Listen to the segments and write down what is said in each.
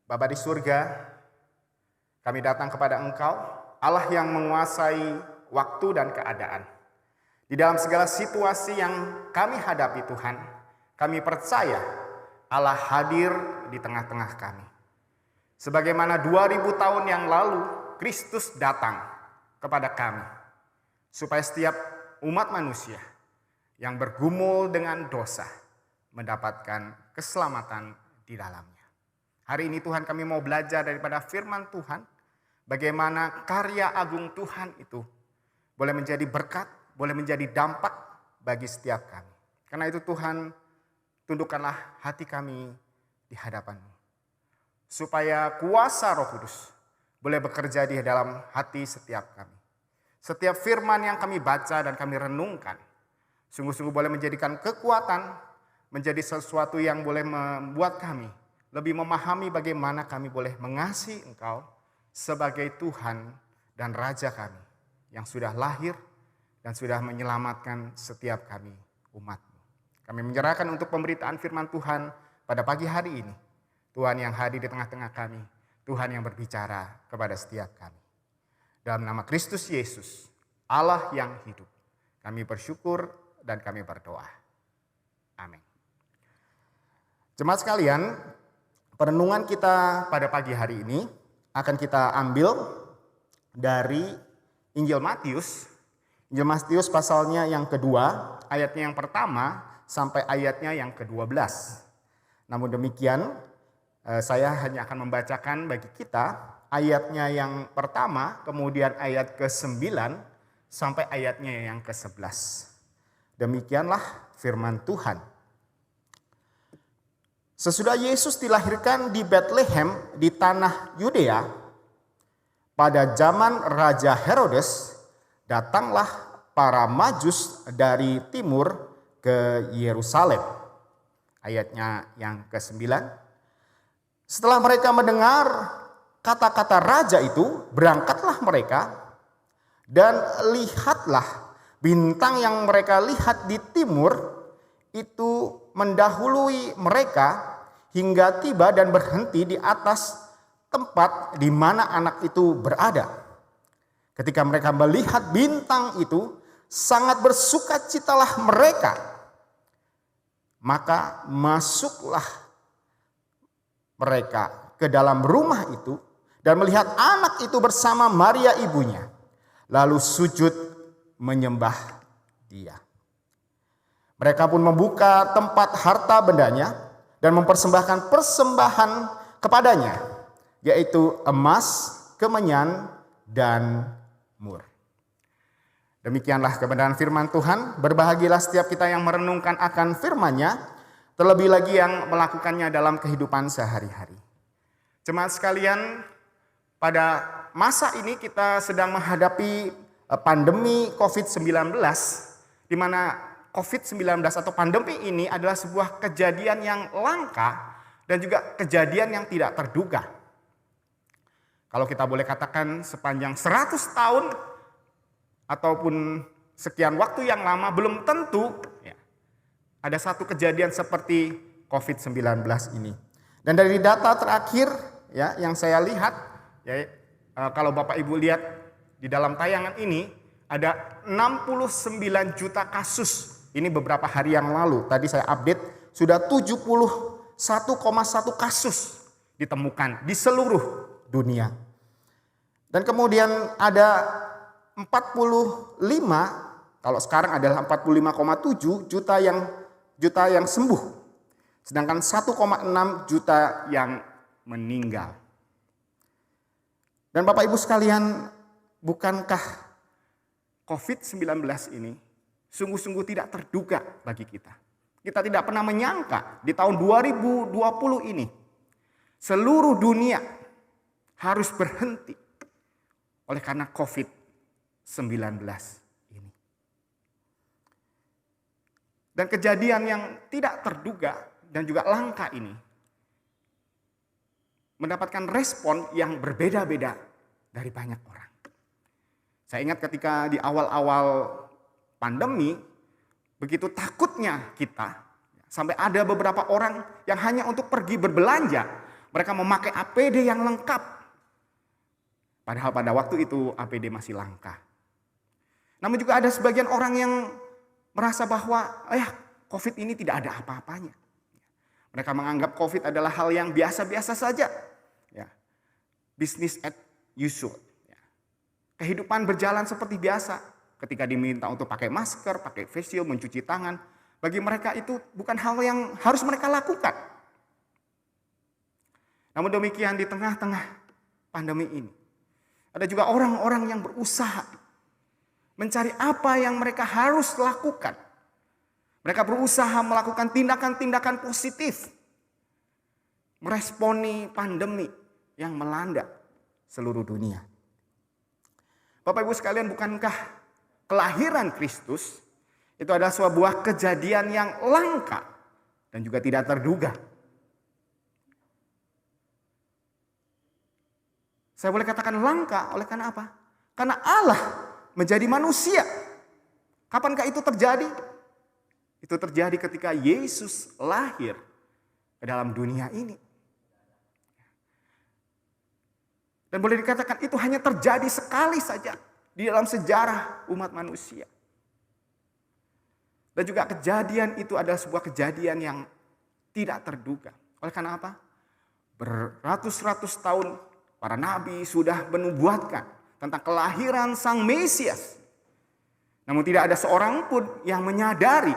Bapa di surga, kami datang kepada Engkau, Allah yang menguasai waktu dan keadaan. Di dalam segala situasi yang kami hadapi Tuhan, kami percaya Allah hadir di tengah-tengah kami. Sebagaimana 2000 tahun yang lalu Kristus datang kepada kami, supaya setiap umat manusia yang bergumul dengan dosa mendapatkan keselamatan di dalamnya. Hari ini Tuhan, kami mau belajar daripada firman Tuhan, bagaimana karya agung Tuhan itu boleh menjadi berkat, boleh menjadi dampak bagi setiap kami. Karena itu Tuhan, tundukkanlah hati kami di hadapan-Mu, supaya kuasa Roh Kudus boleh bekerja di dalam hati setiap kami. Setiap firman yang kami baca dan kami renungkan, sungguh-sungguh boleh menjadikan kekuatan, menjadi sesuatu yang boleh membuat kami lebih memahami bagaimana kami boleh mengasihi Engkau sebagai Tuhan dan Raja kami yang sudah lahir dan sudah menyelamatkan setiap kami umat-Mu. Kami menyerahkan untuk pemberitaan firman Tuhan pada pagi hari ini. Tuhan yang hadir di tengah-tengah kami, Tuhan yang berbicara kepada setiap kami. Dalam nama Kristus Yesus, Allah yang hidup, kami bersyukur dan kami berdoa. Amin. Jemaat sekalian, perenungan kita pada pagi hari ini akan kita ambil dari Injil Matius. Injil Matius pasalnya yang kedua, ayatnya yang pertama sampai ayatnya yang ke-12. Namun demikian, saya hanya akan membacakan bagi kita ayatnya yang pertama, kemudian ayat ke-9 sampai ayatnya yang ke-11. Demikianlah firman Tuhan. Sesudah Yesus dilahirkan di Bethlehem di tanah Yudea, pada zaman Raja Herodes, datanglah para Majus dari timur ke Yerusalem. Ayatnya yang ke-9. Setelah mereka mendengar kata-kata raja itu, berangkatlah mereka dan lihatlah bintang yang mereka lihat di timur itu mendahului mereka hingga tiba dan berhenti di atas tempat di mana anak itu berada. Ketika mereka melihat bintang itu, sangat bersukacitalah mereka. Maka masuklah mereka ke dalam rumah itu dan melihat anak itu bersama Maria ibunya. Lalu sujud menyembah dia. Mereka pun membuka tempat harta bendanya dan mempersembahkan persembahan kepadanya, yaitu emas, kemenyan, dan mur. Demikianlah kebenaran firman Tuhan. Berbahagialah setiap kita yang merenungkan akan firman-Nya, terlebih lagi yang melakukannya dalam kehidupan sehari-hari. Jemaat sekalian, pada masa ini kita sedang menghadapi pandemi COVID-19, di mana COVID-19 atau pandemi ini adalah sebuah kejadian yang langka dan juga kejadian yang tidak terduga. Kalau kita boleh katakan sepanjang 100 tahun ataupun sekian waktu yang lama, belum tentu ya, ada satu kejadian seperti COVID-19 ini. Dan dari data terakhir ya yang saya lihat, ya, kalau Bapak Ibu lihat di dalam tayangan ini, ada 69 juta kasus. Ini beberapa hari yang lalu, tadi saya update, sudah 71,1 kasus ditemukan di seluruh dunia. Dan kemudian ada 45, kalau sekarang adalah 45,7 juta yang sembuh. Sedangkan 1,6 juta yang meninggal. Dan Bapak Ibu sekalian, bukankah COVID-19 ini sungguh-sungguh tidak terduga bagi kita. Kita tidak pernah menyangka di tahun 2020 ini seluruh dunia harus berhenti oleh karena COVID-19 ini. Dan kejadian yang tidak terduga dan juga langka ini mendapatkan respon yang berbeda-beda dari banyak orang. Saya ingat ketika di awal-awal pandemi, begitu takutnya kita, sampai ada beberapa orang yang hanya untuk pergi berbelanja, Mereka memakai APD yang lengkap. Padahal pada waktu itu APD masih langka. Namun juga ada sebagian orang yang merasa bahwa COVID ini tidak ada apa-apanya. Mereka menganggap COVID adalah hal yang biasa-biasa saja. Ya. Business as usual. Ya. Kehidupan berjalan seperti biasa. Ketika diminta untuk pakai masker, pakai face shield, mencuci tangan. Bagi mereka itu bukan hal yang harus mereka lakukan. Namun demikian di tengah-tengah pandemi ini. Ada juga orang-orang yang berusaha mencari apa yang mereka harus lakukan. Mereka berusaha melakukan tindakan-tindakan positif. Meresponi pandemi yang melanda seluruh dunia. Bapak Ibu sekalian, bukankah kelahiran Kristus itu adalah sebuah kejadian yang langka dan juga tidak terduga? Saya boleh katakan langka oleh karena apa? Karena Allah menjadi manusia. Kapankah itu terjadi? Itu terjadi ketika Yesus lahir ke dalam dunia ini. Dan boleh dikatakan itu hanya terjadi sekali saja di dalam sejarah umat manusia. Dan juga kejadian itu adalah sebuah kejadian yang tidak terduga. Oleh karena apa? Beratus-ratus tahun para nabi sudah menubuatkan tentang kelahiran Sang Mesias. Namun tidak ada seorang pun yang menyadari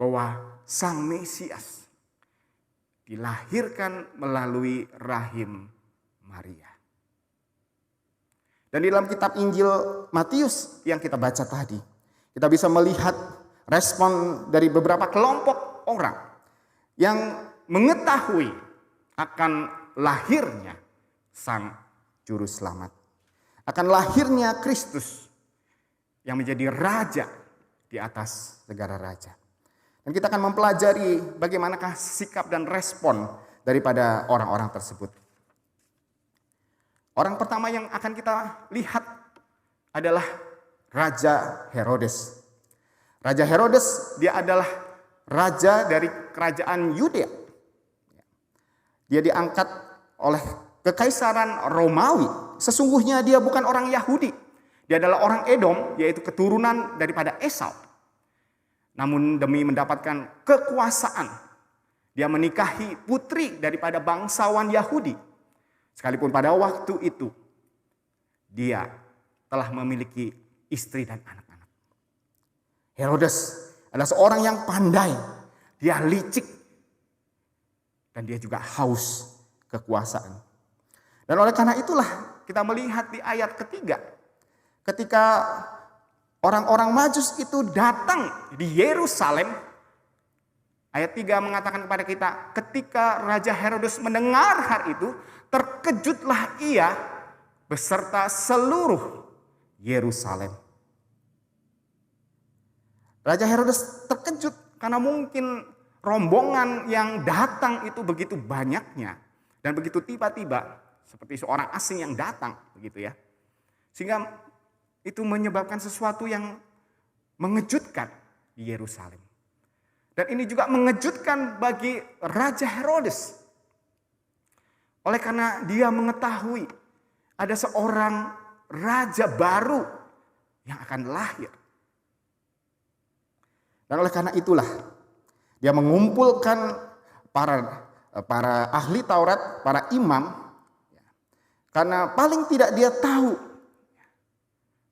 bahwa Sang Mesias dilahirkan melalui rahim Maria. Dan di dalam kitab Injil Matius yang kita baca tadi, kita bisa melihat respon dari beberapa kelompok orang yang mengetahui akan lahirnya Sang Juru Selamat. Akan lahirnya Kristus yang menjadi raja di atas segala raja. Dan kita akan mempelajari bagaimanakah sikap dan respon daripada orang-orang tersebut. Orang pertama yang akan kita lihat adalah Raja Herodes. Raja Herodes dia adalah raja dari kerajaan Yudea. Dia diangkat oleh Kekaisaran Romawi. Sesungguhnya dia bukan orang Yahudi. Dia adalah orang Edom, yaitu keturunan daripada Esau. Namun demi mendapatkan kekuasaan, dia menikahi putri daripada bangsawan Yahudi. Sekalipun pada waktu itu, dia telah memiliki istri dan anak-anak. Herodes adalah seorang yang pandai. Dia licik. Dan dia juga haus kekuasaan. Dan oleh karena itulah kita melihat di ayat ketiga. Ketika orang-orang Majus itu datang di Yerusalem. Ayat 3 mengatakan kepada kita, ketika Raja Herodes mendengar hal itu, terkejutlah ia beserta seluruh Yerusalem. Raja Herodes terkejut karena mungkin rombongan yang datang itu begitu banyaknya. Dan begitu tiba-tiba, seperti seorang asing yang datang, begitu ya. Sehingga itu menyebabkan sesuatu yang mengejutkan di Yerusalem. Dan ini juga mengejutkan bagi Raja Herodes. Oleh karena dia mengetahui ada seorang raja baru yang akan lahir. Dan oleh karena itulah dia mengumpulkan para ahli Taurat, para imam. Karena paling tidak dia tahu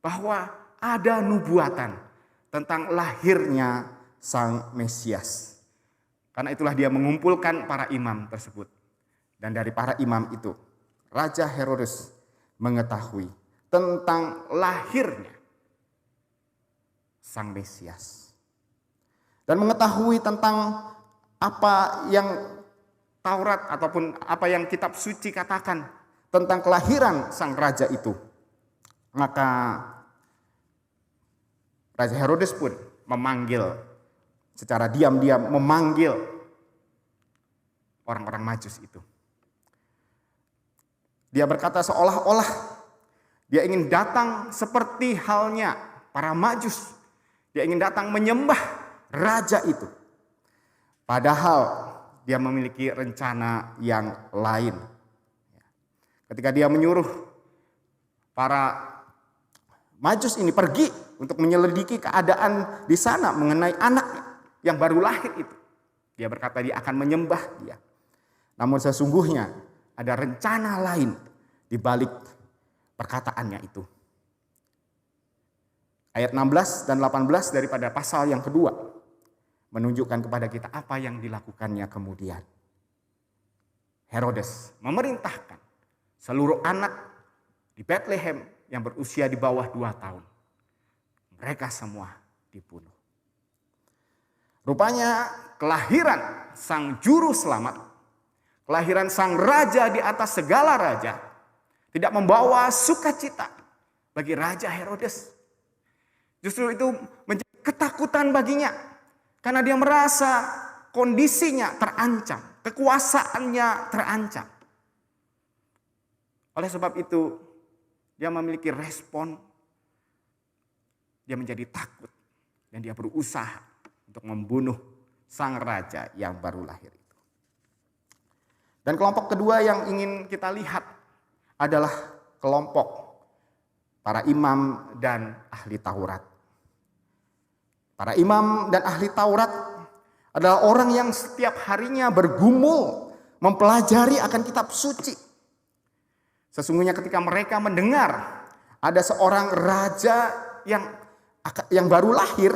bahwa ada nubuatan tentang lahirnya Sang Mesias. Karena itulah dia mengumpulkan para imam tersebut. Dan dari para imam itu, Raja Herodes mengetahui tentang lahirnya Sang Mesias. Dan mengetahui tentang apa yang Taurat ataupun apa yang kitab suci katakan tentang kelahiran sang raja itu. Maka Raja Herodes pun memanggil secara diam-diam memanggil orang-orang Majus itu. Dia berkata seolah-olah dia ingin datang seperti halnya para Majus. Dia ingin datang menyembah raja itu. Padahal dia memiliki rencana yang lain. Ketika dia menyuruh para Majus ini pergi untuk menyelidiki keadaan di sana mengenai anaknya yang baru lahir itu. Dia berkata dia akan menyembah dia. Namun sesungguhnya ada rencana lain di balik perkataannya itu. Ayat 16 dan 18 daripada pasal yang kedua menunjukkan kepada kita apa yang dilakukannya kemudian. Herodes memerintahkan seluruh anak di Bethlehem yang berusia di bawah 2 tahun. Mereka semua dibunuh. Rupanya kelahiran sang juru selamat, kelahiran sang raja di atas segala raja, tidak membawa sukacita bagi Raja Herodes. Justru itu menjadi ketakutan baginya. Karena dia merasa kondisinya terancam, kekuasaannya terancam. Oleh sebab itu, dia memiliki respon, dia menjadi takut, dan dia berusaha untuk membunuh sang raja yang baru lahir itu. Dan kelompok kedua yang ingin kita lihat adalah kelompok para imam dan ahli Taurat. Para imam dan ahli Taurat adalah orang yang setiap harinya bergumul mempelajari akan kitab suci. Sesungguhnya ketika mereka mendengar ada seorang raja yang baru lahir,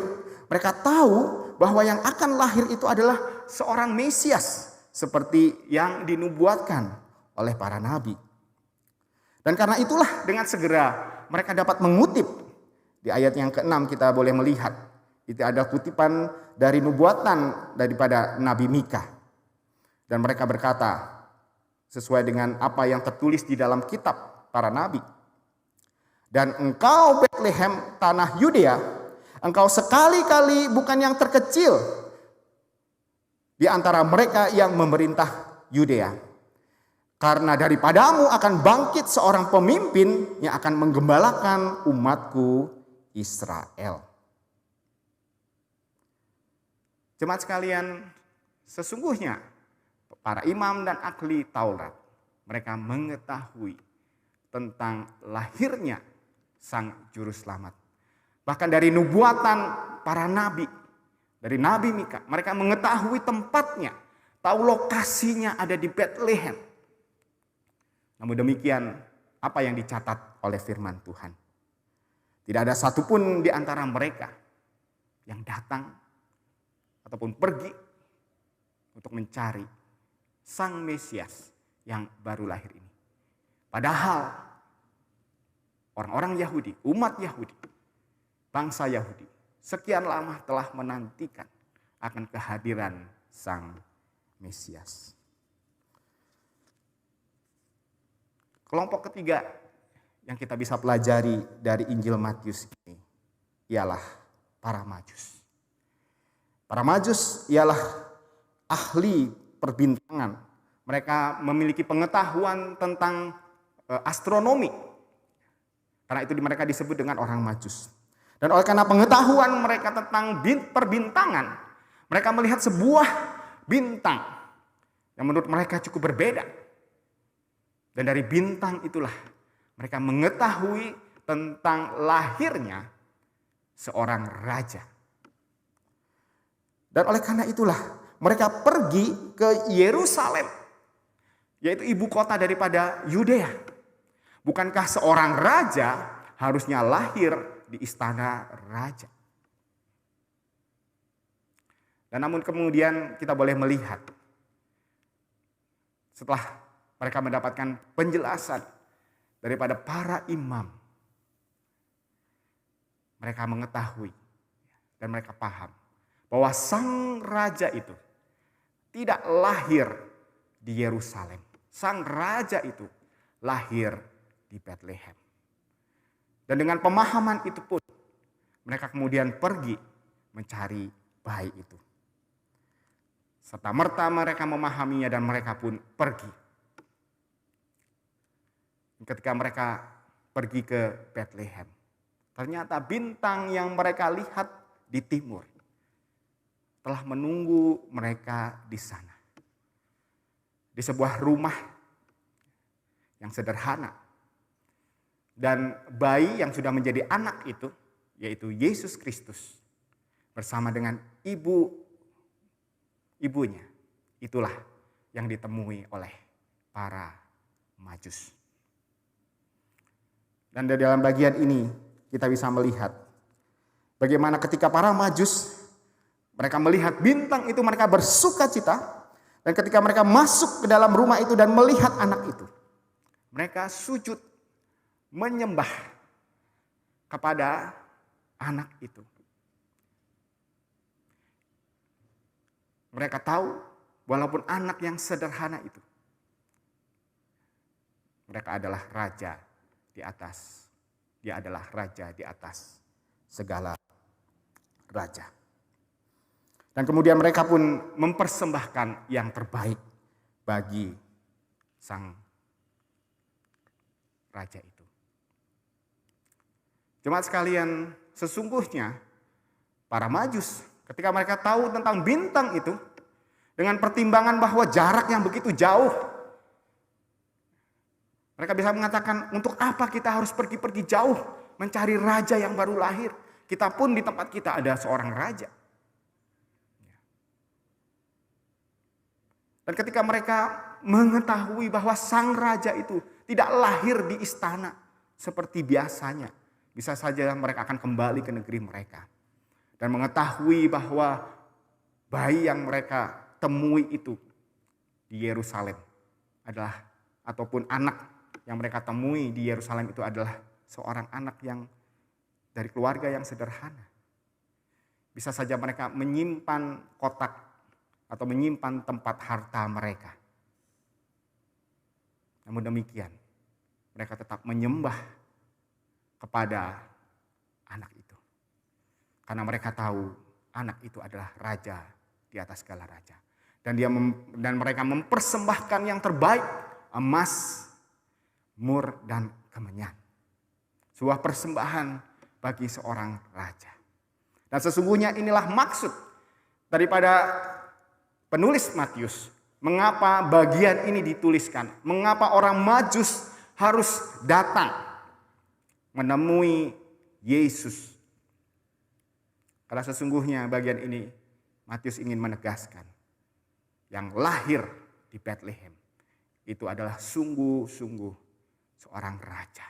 mereka tahu bahwa yang akan lahir itu adalah seorang Mesias seperti yang dinubuatkan oleh para nabi. Dan karena itulah dengan segera mereka dapat mengutip di ayat yang ke-6 kita boleh melihat. Itu ada kutipan dari nubuatan daripada Nabi Mika. Dan mereka berkata sesuai dengan apa yang tertulis di dalam kitab para nabi. Dan engkau Bethlehem tanah Yudea, engkau sekali-kali bukan yang terkecil di antara mereka yang memerintah Yudea. Karena daripadamu akan bangkit seorang pemimpin yang akan menggembalakan umatku Israel. Jemaat sekalian, sesungguhnya para imam dan ahli Taurat, mereka mengetahui tentang lahirnya sang juru selamat. Bahkan dari nubuatan para nabi, dari Nabi Mika, mereka mengetahui tempatnya, tahu lokasinya ada di Bethlehem. Namun demikian, apa yang dicatat oleh firman Tuhan? Tidak ada satupun di antara mereka yang datang ataupun pergi untuk mencari sang Mesias yang baru lahir ini. Padahal orang-orang Yahudi, umat Yahudi, bangsa Yahudi, sekian lama telah menantikan akan kehadiran sang Mesias. Kelompok ketiga yang kita bisa pelajari dari Injil Matius ini ialah para Majus. Para Majus ialah ahli perbintangan. Mereka memiliki pengetahuan tentang astronomi. Karena itu mereka disebut dengan orang Majus. Dan oleh karena pengetahuan mereka tentang perbintangan, mereka melihat sebuah bintang yang menurut mereka cukup berbeda. Dan dari bintang itulah mereka mengetahui tentang lahirnya seorang raja. Dan oleh karena itulah mereka pergi ke Yerusalem, yaitu ibu kota daripada Yudea. Bukankah seorang raja harusnya lahir di istana raja? Dan namun kemudian kita boleh melihat setelah mereka mendapatkan penjelasan daripada para imam, mereka mengetahui dan mereka paham bahwa sang raja itu tidak lahir di Yerusalem. Sang raja itu lahir di Bethlehem. Dan dengan pemahaman itu pun mereka kemudian pergi mencari bayi itu. Serta merta mereka memahaminya dan mereka pun pergi. Ketika mereka pergi ke Bethlehem, ternyata bintang yang mereka lihat di timur telah menunggu mereka di sana. di sebuah rumah yang sederhana. Dan bayi yang sudah menjadi anak itu, yaitu Yesus Kristus, bersama dengan ibunya, itulah yang ditemui oleh para Majus. Dan di dalam bagian ini kita bisa melihat bagaimana ketika para Majus mereka melihat bintang itu, mereka bersukacita. Dan ketika mereka masuk ke dalam rumah itu dan melihat anak itu, mereka sujud menyembah kepada anak itu. Mereka tahu walaupun anak yang sederhana itu, mereka adalah raja di atas. Dia adalah raja di atas segala raja. Dan kemudian mereka pun mempersembahkan yang terbaik bagi sang raja itu. Jemaat sekalian, sesungguhnya para Majus ketika mereka tahu tentang bintang itu, dengan pertimbangan bahwa jarak yang begitu jauh, mereka bisa mengatakan, untuk apa kita harus pergi-pergi jauh mencari raja yang baru lahir? Kita pun di tempat kita ada seorang raja. Dan ketika mereka mengetahui bahwa sang raja itu tidak lahir di istana seperti biasanya, bisa saja mereka akan kembali ke negeri mereka. Dan mengetahui bahwa bayi yang mereka temui itu di Yerusalem adalah, ataupun anak yang mereka temui di Yerusalem itu adalah seorang anak yang dari keluarga yang sederhana. Bisa saja mereka menyimpan kotak atau menyimpan tempat harta mereka. Namun demikian, mereka tetap menyembah kepada anak itu. Karena mereka tahu anak itu adalah raja di atas segala raja. Dan mereka mempersembahkan yang terbaik, emas, mur, dan kemenyan. Sebuah persembahan bagi seorang raja. Dan sesungguhnya inilah maksud daripada penulis Matius. Mengapa bagian ini dituliskan? Mengapa orang Majus harus datang menemui Yesus? Karena sesungguhnya bagian ini Matius ingin menegaskan, yang lahir di Bethlehem itu adalah sungguh-sungguh seorang raja.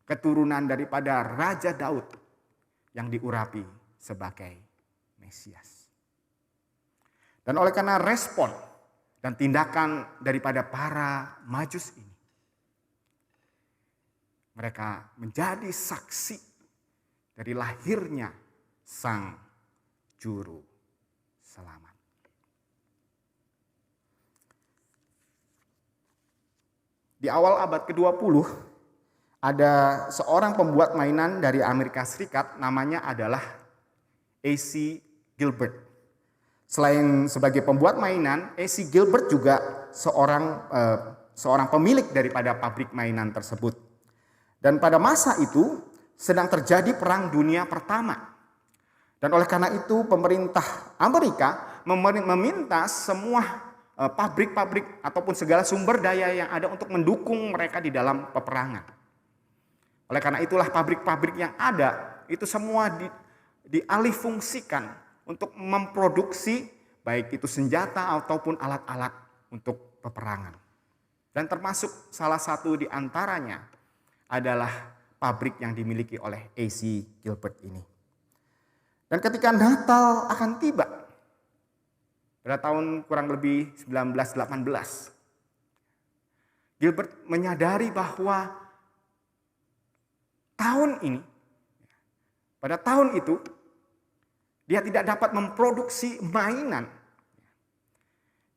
Keturunan daripada Raja Daud yang diurapi sebagai Mesias. Dan oleh karena respon dan tindakan daripada para Majus ini, mereka menjadi saksi dari lahirnya sang juru selamat. Di awal abad ke-20 ada seorang pembuat mainan dari Amerika Serikat, namanya adalah A.C. Gilbert. Selain sebagai pembuat mainan, A.C. Gilbert juga seorang pemilik daripada pabrik mainan tersebut. Dan pada masa itu sedang terjadi Perang Dunia Pertama. Dan oleh karena itu pemerintah Amerika meminta semua pabrik-pabrik ataupun segala sumber daya yang ada untuk mendukung mereka di dalam peperangan. Oleh karena itulah pabrik-pabrik yang ada itu semua dialihfungsikan untuk memproduksi baik itu senjata ataupun alat-alat untuk peperangan. Dan termasuk salah satu di antaranya adalah pabrik yang dimiliki oleh A.C. Gilbert ini. Dan ketika Natal akan tiba, pada tahun kurang lebih 1918, Gilbert menyadari bahwa pada tahun itu, dia tidak dapat memproduksi mainan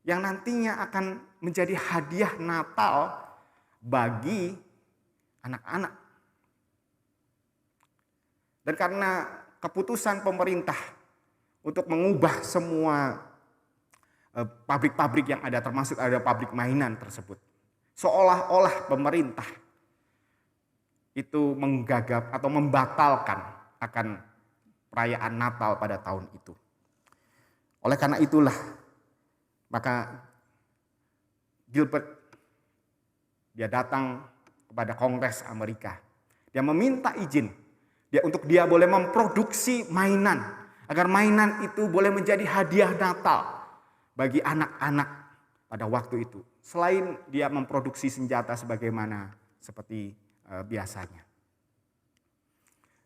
yang nantinya akan menjadi hadiah Natal bagi anak-anak. Dan karena keputusan pemerintah untuk mengubah semua pabrik-pabrik yang ada, termasuk ada pabrik mainan tersebut, seolah-olah pemerintah itu menggagap atau membatalkan akan perayaan Natal pada tahun itu. Oleh karena itulah, maka Gilbert, dia datang kepada Kongres Amerika. Dia meminta izin untuk dia boleh memproduksi mainan, agar mainan itu boleh menjadi hadiah Natal bagi anak-anak pada waktu itu. Selain dia memproduksi senjata sebagaimana seperti biasanya.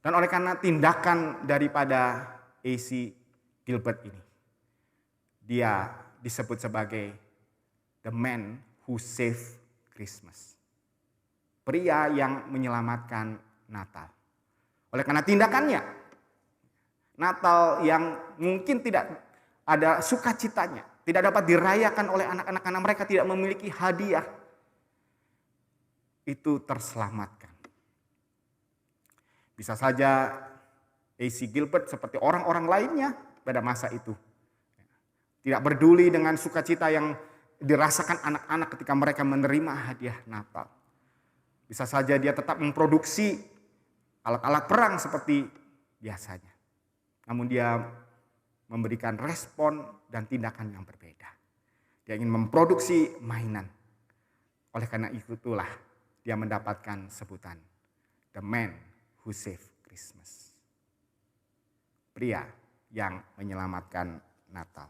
Dan oleh karena tindakan daripada A.C. Gilbert ini, dia disebut sebagai the man who saved Christmas. Pria yang menyelamatkan Natal. Oleh karena tindakannya, Natal yang mungkin tidak ada sukacitanya, tidak dapat dirayakan oleh anak-anak karena mereka tidak memiliki hadiah, itu terselamatkan. Bisa saja A.C. Gilbert seperti orang-orang lainnya pada masa itu tidak peduli dengan sukacita yang dirasakan anak-anak ketika mereka menerima hadiah Natal. Bisa saja dia tetap memproduksi alat-alat perang seperti biasanya. Namun dia memberikan respon dan tindakan yang berbeda. Dia ingin memproduksi mainan. Oleh karena itulah dia mendapatkan sebutan the man who saved Christmas. Pria yang menyelamatkan Natal.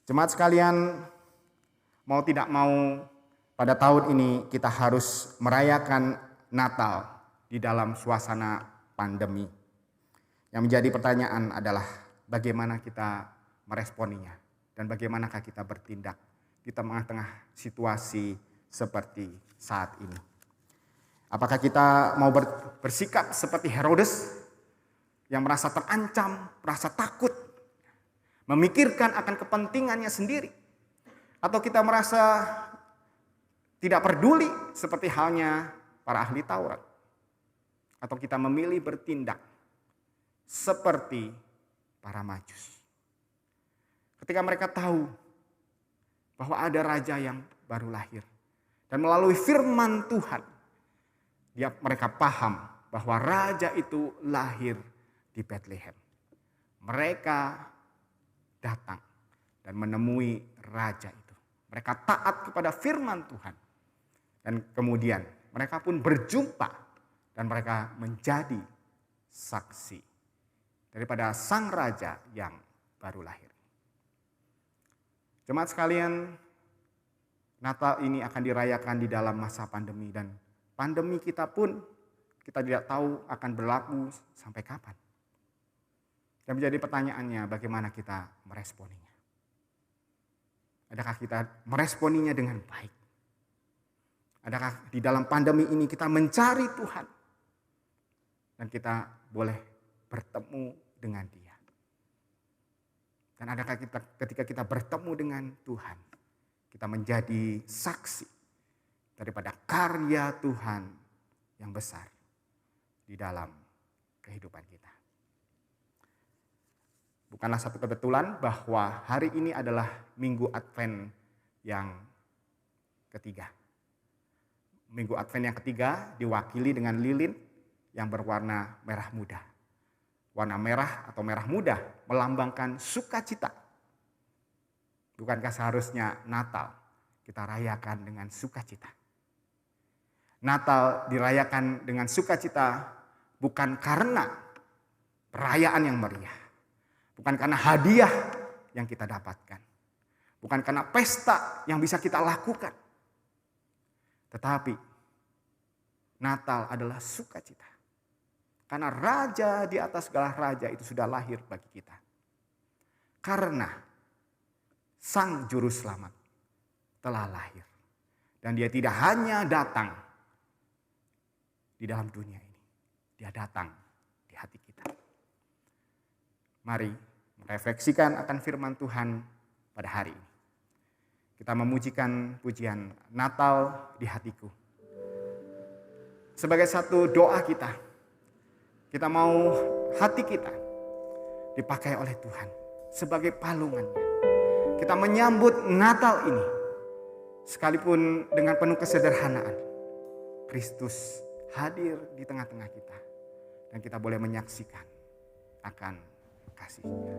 Jemaat sekalian, mau tidak mau pada tahun ini kita harus merayakan Natal di dalam suasana pandemi. Yang menjadi pertanyaan adalah bagaimana kita meresponinya dan bagaimanakah kita bertindak di tengah-tengah situasi seperti saat ini. Apakah kita mau bersikap seperti Herodes yang merasa terancam, merasa takut, memikirkan akan kepentingannya sendiri? Atau kita merasa tidak peduli seperti halnya para ahli Taurat? Atau kita memilih bertindak seperti para Majus? Ketika mereka tahu bahwa ada raja yang baru lahir. Dan melalui firman Tuhan, mereka paham bahwa raja itu lahir di Bethlehem. Mereka datang dan menemui raja itu. Mereka taat kepada firman Tuhan. Dan kemudian mereka pun berjumpa dan mereka menjadi saksi daripada sang raja yang baru lahir. Jemaat sekalian, Natal ini akan dirayakan di dalam masa pandemi dan pandemi kita pun kita tidak tahu akan berlaku sampai kapan. Dan menjadi pertanyaannya bagaimana kita meresponinya. Adakah kita meresponinya dengan baik? Adakah di dalam pandemi ini kita mencari Tuhan dan kita boleh bertemu dengan Dia? Dan adakah ketika kita bertemu dengan Tuhan, kita menjadi saksi daripada karya Tuhan yang besar di dalam kehidupan kita. Bukanlah satu kebetulan bahwa hari ini adalah Minggu Advent yang ketiga. Minggu Advent yang ketiga diwakili dengan lilin yang berwarna merah muda. Warna merah atau merah muda melambangkan sukacita. Bukankah seharusnya Natal kita rayakan dengan sukacita? Natal dirayakan dengan sukacita bukan karena perayaan yang meriah. Bukan karena hadiah yang kita dapatkan. Bukan karena pesta yang bisa kita lakukan. Tetapi Natal adalah sukacita. Karena raja di atas segala raja itu sudah lahir bagi kita. Karena Sang Juru Selamat telah lahir. Dan dia tidak hanya datang di dalam dunia ini. Dia datang di hati kita. Mari merefleksikan akan firman Tuhan pada hari ini. Kita memujikan pujian Natal di hatiku. Sebagai satu doa kita mau hati kita dipakai oleh Tuhan sebagai palungannya. Kita menyambut Natal ini sekalipun dengan penuh kesederhanaan. Kristus hadir di tengah-tengah kita dan kita boleh menyaksikan akan kasih-Nya.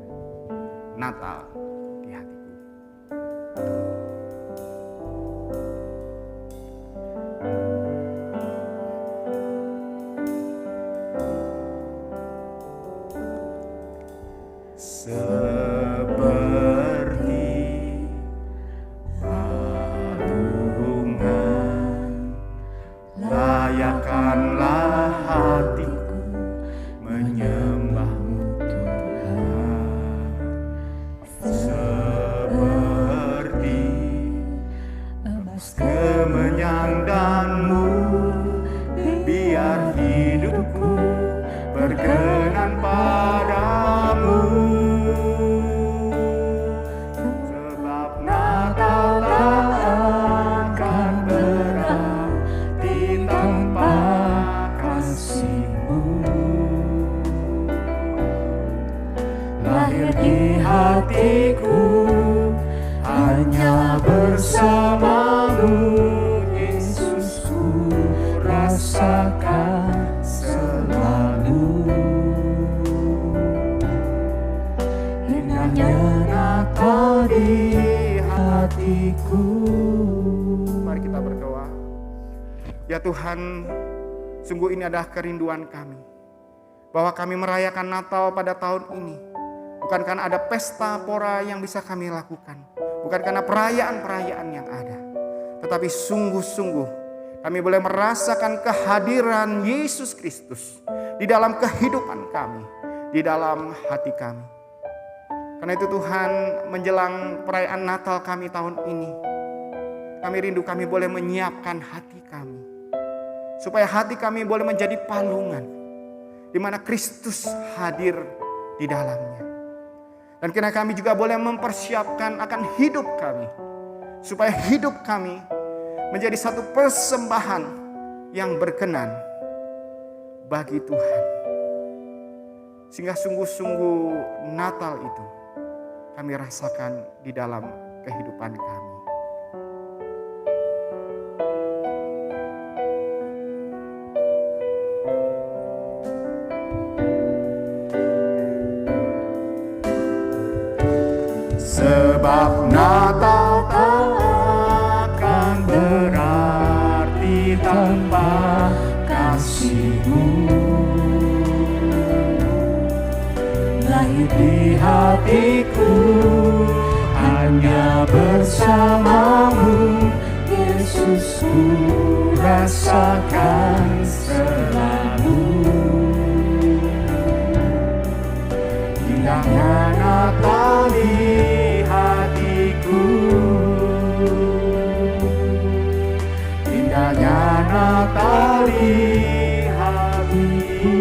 Natal di hatiku. kemenyanganmu, biar hidupku berkenan padamu. Sebab Natal tak akan berarti tanpa kasih-Mu. Lahir di hatiku hanya bersama-Mu, Yesus, ku rasakan selalu. Indahnya Natal di hatiku. Mari kita berdoa. Ya Tuhan, sungguh ini adalah kerinduan kami, bahwa kami merayakan Natal pada tahun ini bukan karena ada pesta pora yang bisa kami lakukan, bukan karena perayaan-perayaan yang ada, tetapi sungguh-sungguh kami boleh merasakan kehadiran Yesus Kristus di dalam kehidupan kami, di dalam hati kami. Karena itu Tuhan, menjelang perayaan Natal kami tahun ini, kami rindu kami boleh menyiapkan hati kami, supaya hati kami boleh menjadi palungan di mana Kristus hadir di dalamnya. Dan kini kami juga boleh mempersiapkan akan hidup kami, supaya hidup kami menjadi satu persembahan yang berkenan bagi Tuhan. Sehingga sungguh-sungguh Natal itu kami rasakan di dalam kehidupan kami. Sebab Natal tak akan berarti tanpa kasih-Mu. Lahir di hatiku hanya bersama-Mu, Yesus, ku rasakan selalu. Indahnya Natal di hatiku, indahnya Natal di hatiku.